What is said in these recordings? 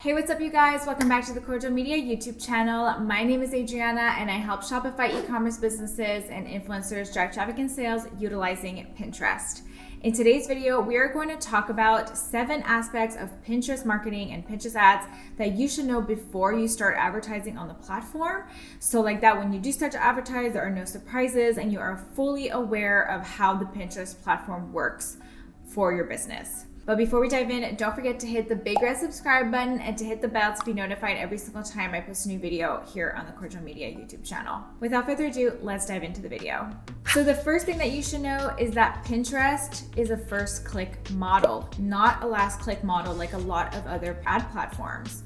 Hey, what's up you guys? Welcome back to the Kordial Media YouTube channel. My name is Adriana and I help Shopify e-commerce businesses and influencers drive traffic and sales utilizing Pinterest. In today's video, we are going to talk about 7 aspects of Pinterest marketing and Pinterest ads that you should know before you start advertising on the platform. So like that, when you do start to advertise, there are no surprises and you are fully aware of how the Pinterest platform works for your business. But before we dive in, don't forget to hit the big red subscribe button and to hit the bell to be notified every single time I post a new video here on the Kordial Media YouTube channel. Without further ado, let's dive into the video. So the first thing that you should know is that Pinterest is a first click model, not a last click model like a lot of other ad platforms.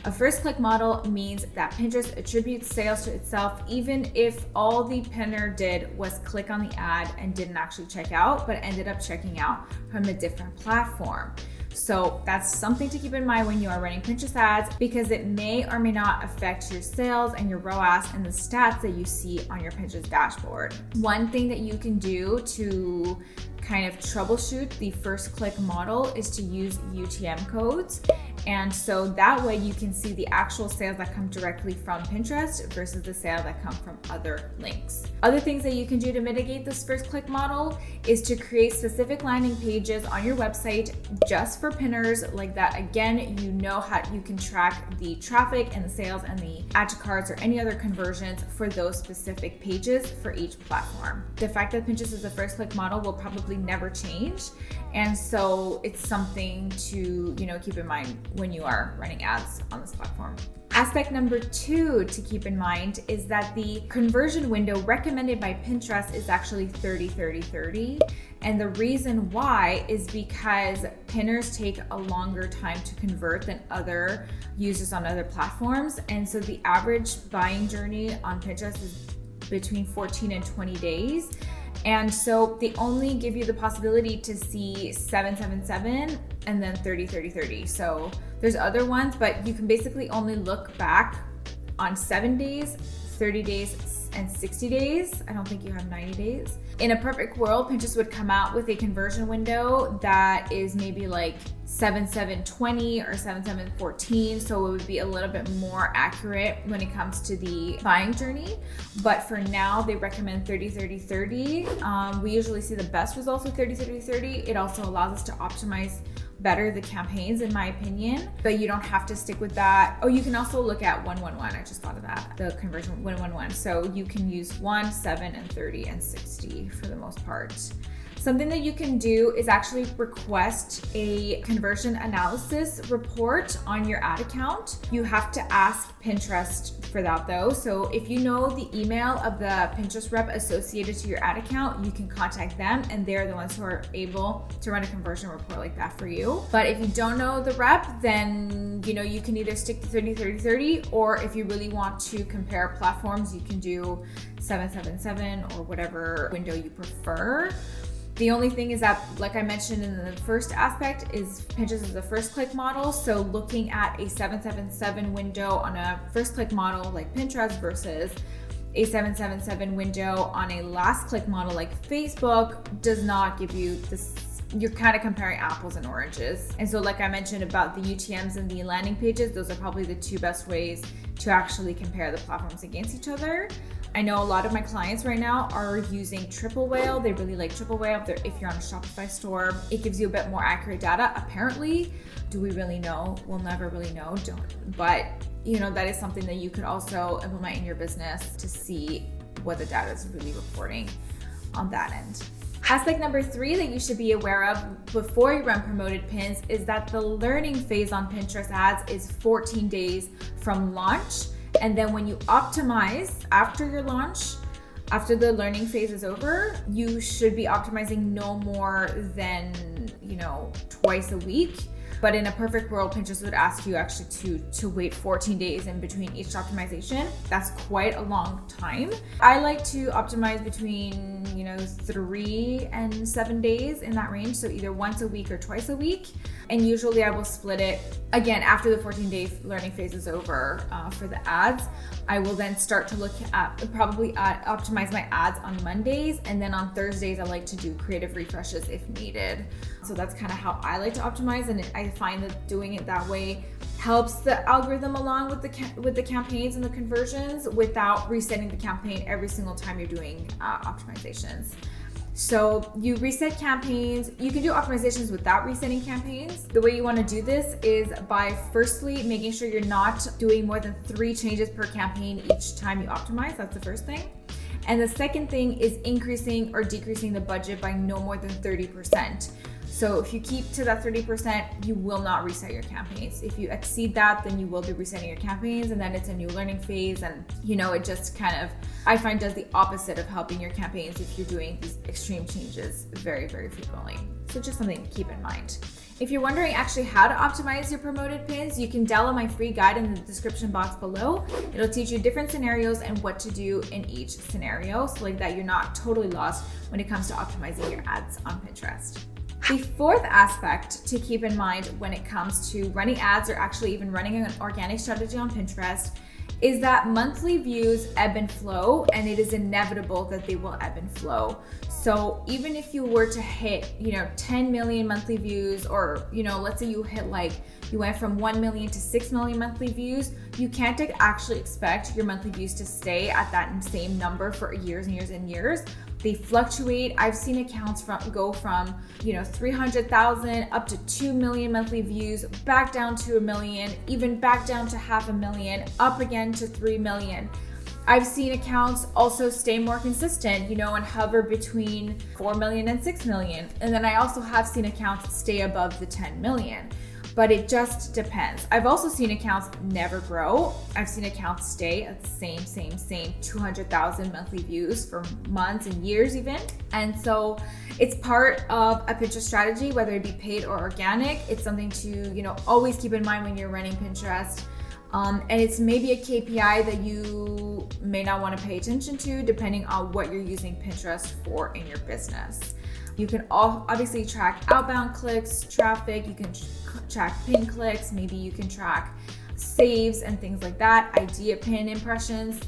A first click model means that Pinterest attributes sales to itself even if all the pinner did was click on the ad and didn't actually check out, but ended up checking out from a different platform. So that's something to keep in mind when you are running Pinterest ads, because it may or may not affect your sales and your ROAS and the stats that you see on your Pinterest dashboard. One thing that you can do to kind of troubleshoot the first click model is to use Utm codes. And so that way you can see the actual sales that come directly from Pinterest versus the sales that come from other links. Other things that you can do to mitigate this first click model is to create specific landing pages on your website just for pinners. Like that, again, you know how you can track the traffic and the sales and the add to carts or any other conversions for those specific pages for each platform. The fact that Pinterest is a first click model will probably never change. And so it's something to, keep in mind when you are running ads on this platform. Aspect number 2 to keep in mind is that the conversion window recommended by Pinterest is actually 30-30-30. And the reason why is because pinners take a longer time to convert than other users on other platforms. And so the average buying journey on Pinterest is between 14 and 20 days. And so they only give you the possibility to see 777 and then 30-30-30. So there's other ones, but you can basically only look back on 7 days, 30 days, and 60 days. I don't think you have 90 days. In a perfect world, Pinterest would come out with a conversion window that is maybe like 7/7/20 or 7/7/14, so it would be a little bit more accurate when it comes to the buying journey. But for now, they recommend 30-30-30. We usually see the best results with 30-30-30. It also allows us to optimize better the campaigns, in my opinion, but you don't have to stick with that. Oh, you can also look at 1/1/1. I just thought of that, the conversion 1/1/1. So you can use 1, 7, and 30 and 60 for the most part. Something that you can do is actually request a conversion analysis report on your ad account. You have to ask Pinterest for that though. So if you know the email of the Pinterest rep associated to your ad account, you can contact them and they're the ones who are able to run a conversion report like that for you. But if you don't know the rep, then you can either stick to 30-30-30, or if you really want to compare platforms, you can do 7/7/7 or whatever window you prefer. The only thing is that, like I mentioned in the first aspect, is Pinterest is a first click model. So looking at a 7/7/7 window on a first click model like Pinterest versus a 7/7/7 window on a last click model like Facebook does not give you this. You're kind of comparing apples and oranges. And so like I mentioned about the UTMs and the landing pages, those are probably the 2 best ways to actually compare the platforms against each other. I know a lot of my clients right now are using Triple Whale. They really like Triple Whale. If you're on a Shopify store, it gives you a bit more accurate data. Apparently, do we really know? We'll never really know. But that is something that you could also implement in your business to see what the data is really reporting on that end. Aspect number 3 that you should be aware of before you run promoted pins is that the learning phase on Pinterest ads is 14 days from launch. And then when you optimize after your launch, after the learning phase is over, you should be optimizing no more than, twice a week. But in a perfect world, Pinterest would ask you actually to wait 14 days in between each optimization. That's quite a long time. I like to optimize between 3 and 7 days, in that range. So either once a week or twice a week. And usually I will split it again after the 14-day learning phase is over for the ads. I will then start to look at optimize my ads on Mondays, and then on Thursdays I like to do creative refreshes if needed. So that's kind of how I like to optimize, and I find that doing it that way helps the algorithm along with the campaigns and the conversions without resetting the campaign every single time you're doing optimizations. So you reset campaigns. You can do optimizations without resetting campaigns. The way you want to do this is by firstly making sure you're not doing more than 3 changes per campaign each time you optimize. That's the first thing. And the second thing is increasing or decreasing the budget by no more than 30%. So if you keep to that 30%, you will not reset your campaigns. If you exceed that, then you will be resetting your campaigns, and then it's a new learning phase. And it just kind of, I find, does the opposite of helping your campaigns if you're doing these extreme changes very, very frequently. So just something to keep in mind. If you're wondering actually how to optimize your promoted pins, you can download my free guide in the description box below. It'll teach you different scenarios and what to do in each scenario, so like that you're not totally lost when it comes to optimizing your ads on Pinterest. The fourth aspect to keep in mind when it comes to running ads or actually even running an organic strategy on Pinterest is that monthly views ebb and flow, and it is inevitable that they will ebb and flow. So even if you were to hit, 10 million monthly views, or, let's say you went from 1 million to 6 million monthly views, you can't actually expect your monthly views to stay at that same number for years and years and years. They fluctuate. I've seen accounts go from 300,000 up to 2 million monthly views, back down to 1 million, even back down to 500,000, up again to 3 million. I've seen accounts also stay more consistent, and hover between 4 million and 6 million. And then I also have seen accounts stay above the 10 million. But it just depends. I've also seen accounts never grow. I've seen accounts stay at the same 200,000 monthly views for months and years even. And so it's part of a Pinterest strategy, whether it be paid or organic. It's something to, always keep in mind when you're running Pinterest. And it's maybe a KPI that you may not want to pay attention to depending on what you're using Pinterest for in your business. You can obviously track outbound clicks, traffic, you can track pin clicks, maybe you can track saves and things like that, idea pin impressions.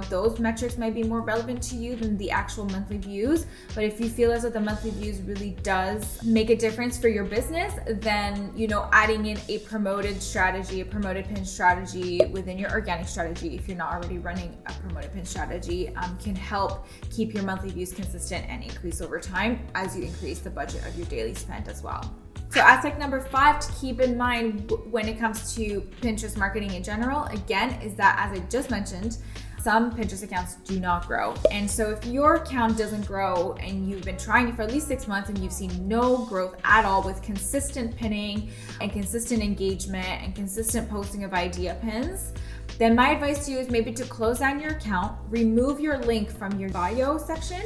Those metrics might be more relevant to you than the actual monthly views. But if you feel as though the monthly views really does make a difference for your business, then, adding in a promoted strategy, a promoted pin strategy within your organic strategy, if you're not already running a promoted pin strategy, can help keep your monthly views consistent and increase over time as you increase the budget of your daily spend as well. So aspect number 5 to keep in mind when it comes to Pinterest marketing in general, again, is that, as I just mentioned, some Pinterest accounts do not grow. And so if your account doesn't grow and you've been trying it for at least 6 months and you've seen no growth at all with consistent pinning and consistent engagement and consistent posting of idea pins, then my advice to you is maybe to close down your account, remove your link from your bio section,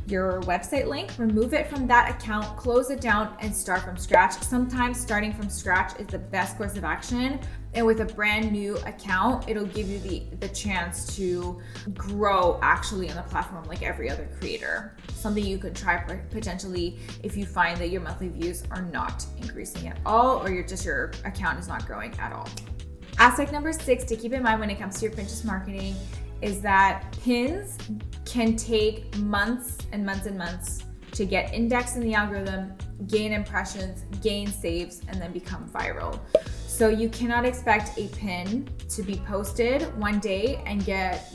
your website link, remove it from that account, close it down, and start from scratch. Sometimes starting from scratch is the best course of action. And with a brand new account, it'll give you the chance to grow actually on the platform like every other creator. Something you could try potentially if you find that your monthly views are not increasing at all, or your account is not growing at all. Aspect number 6 to keep in mind when it comes to your Pinterest marketing is that pins can take months and months and months to get indexed in the algorithm, gain impressions, gain saves, and then become viral. So you cannot expect a pin to be posted one day and get,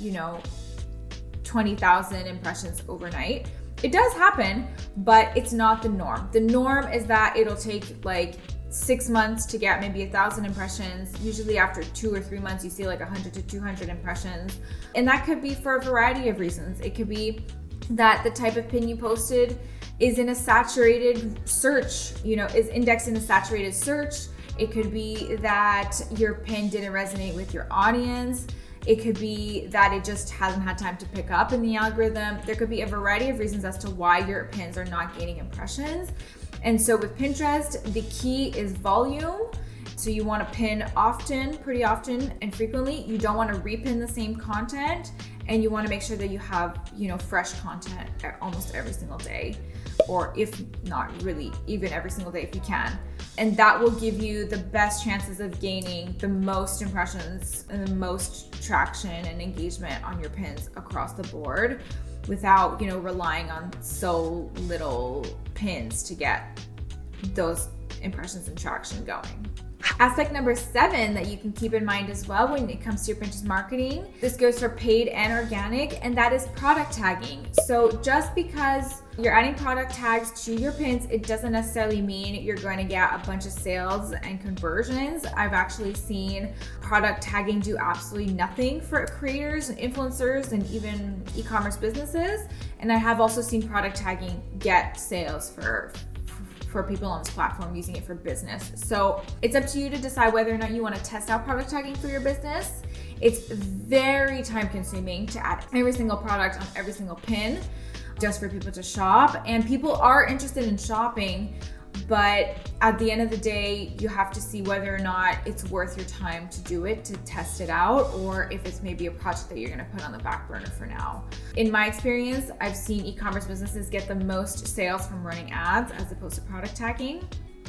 20,000 impressions overnight. It does happen, but it's not the norm. The norm is that it'll take 6 months to get maybe 1,000 impressions. Usually after 2 or 3 months, you see 100 to 200 impressions. And that could be for a variety of reasons. It could be that the type of pin you posted is in a saturated search, is indexed in a saturated search. It could be that your pin didn't resonate with your audience. It could be that it just hasn't had time to pick up in the algorithm. There could be a variety of reasons as to why your pins are not gaining impressions. And so with Pinterest, the key is volume. So you want to pin often, pretty often and frequently. You don't want to repin the same content, and you want to make sure that you have, fresh content almost every single day, or if not really even every single day if you can. And that will give you the best chances of gaining the most impressions and the most traction and engagement on your pins across the board without, relying on so little pins to get those impressions and traction going. Aspect number 7 that you can keep in mind as well when it comes to your Pinterest marketing, this goes for paid and organic, and that is product tagging. So just because you're adding product tags to your pins, it doesn't necessarily mean you're going to get a bunch of sales and conversions. I've actually seen product tagging do absolutely nothing for creators and influencers and even e-commerce businesses. And I have also seen product tagging get sales for people on this platform using it for business. So it's up to you to decide whether or not you want to test out product tagging for your business. It's very time consuming to add every single product on every single pin just for people to shop. And people are interested in shopping, but at the end of the day, you have to see whether or not it's worth your time to do it, to test it out, or if it's maybe a project that you're gonna put on the back burner for now. In my experience, I've seen e-commerce businesses get the most sales from running ads as opposed to product tagging.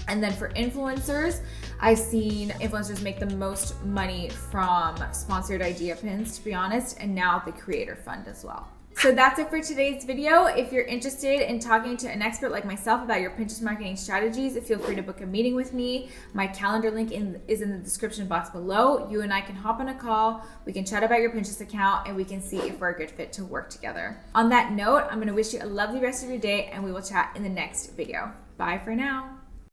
And then for influencers, I've seen influencers make the most money from sponsored idea pins, to be honest, and now the creator fund as well. So that's it for today's video. If you're interested in talking to an expert like myself about your Pinterest marketing strategies, feel free to book a meeting with me. My calendar link is in the description box below. You and I can hop on a call, we can chat about your Pinterest account, and we can see if we're a good fit to work together. On that note, I'm gonna wish you a lovely rest of your day, and we will chat in the next video. Bye for now.